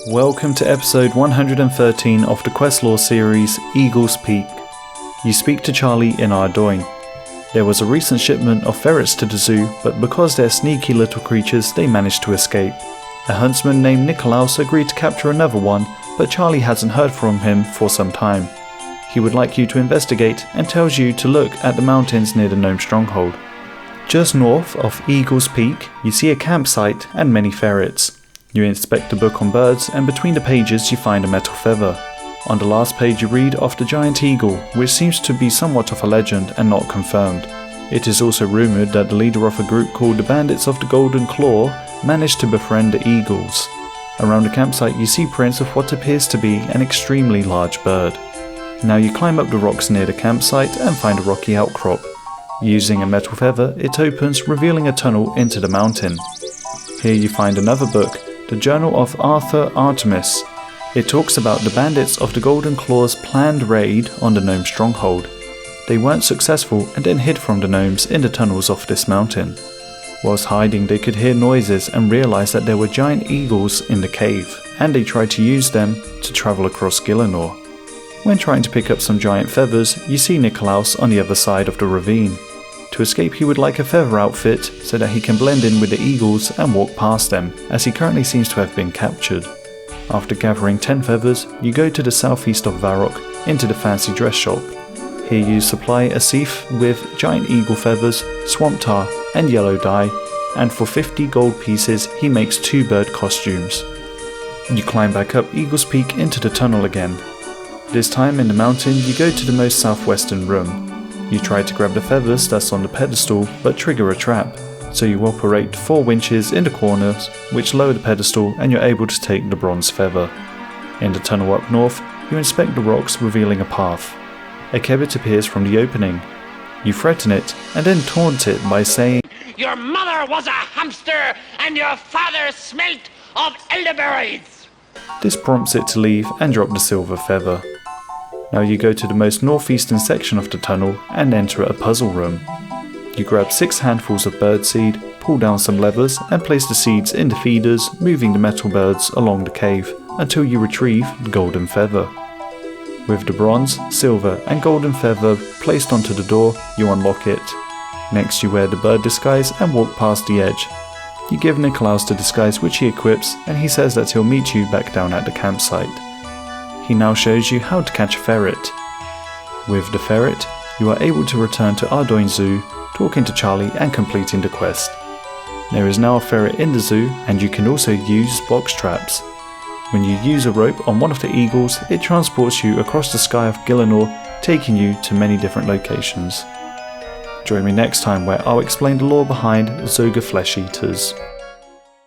Welcome to episode 113 of the Questlore series, Eagle's Peak. You speak to Charlie in Ardoyne. There was a recent shipment of ferrets to the zoo, but because they're sneaky little creatures, they managed to escape. A huntsman named Nikolaus agreed to capture another one, but Charlie hasn't heard from him for some time. He would like you to investigate and tells you to look at the mountains near the gnome stronghold. Just north of Eagle's Peak, you see a campsite and many ferrets. You inspect the book on birds, and between the pages you find a metal feather. On the last page you read of the giant eagle, which seems to be somewhat of a legend and not confirmed. It is also rumoured that the leader of a group called the Bandits of the Golden Claw managed to befriend the eagles. Around the campsite you see prints of what appears to be an extremely large bird. Now you climb up the rocks near the campsite and find a rocky outcrop. Using a metal feather, it opens, revealing a tunnel into the mountain. Here you find another book, the Journal of Arthur Artemis. It talks about the Bandits of the Golden Claw's planned raid on the gnome stronghold. They weren't successful and then hid from the gnomes in the tunnels of this mountain. Whilst hiding, they could hear noises and realize that there were giant eagles in the cave, and they tried to use them to travel across Gillinor. When trying to pick up some giant feathers, you see Nikolaus on the other side of the ravine. To escape, he would like a feather outfit so that he can blend in with the eagles and walk past them, as he currently seems to have been captured. After gathering 10 feathers, you go to the southeast of Varrock into the fancy dress shop. Here you supply a sieve with giant eagle feathers, swamp tar and yellow dye, and for 50 gold pieces he makes 2 bird costumes. You climb back up Eagle's Peak into the tunnel again. This time in the mountain you go to the most southwestern room. You try to grab the feathers that's on the pedestal but trigger a trap, so you operate 4 winches in the corners which lower the pedestal and you're able to take the bronze feather. In the tunnel up north, you inspect the rocks, revealing a path. A kebbit appears from the opening. You threaten it and then taunt it by saying, "Your mother was a hamster and your father smelt of elderberries." This prompts it to leave and drop the silver feather. Now you go to the most northeastern section of the tunnel and enter a puzzle room. You grab 6 handfuls of birdseed, pull down some levers and place the seeds in the feeders, moving the metal birds along the cave until you retrieve the golden feather. With the bronze, silver and golden feather placed onto the door, you unlock it. Next you wear the bird disguise and walk past the edge. You give Nikolaus the disguise, which he equips, and he says that he'll meet you back down at the campsite. He now shows you how to catch a ferret. With the ferret, you are able to return to Ardoyne Zoo, talking to Charlie and completing the quest. There is now a ferret in the zoo, and you can also use box traps. When you use a rope on one of the eagles, it transports you across the sky of Gillinor, taking you to many different locations. Join me next time where I'll explain the lore behind Zoga flesh eaters.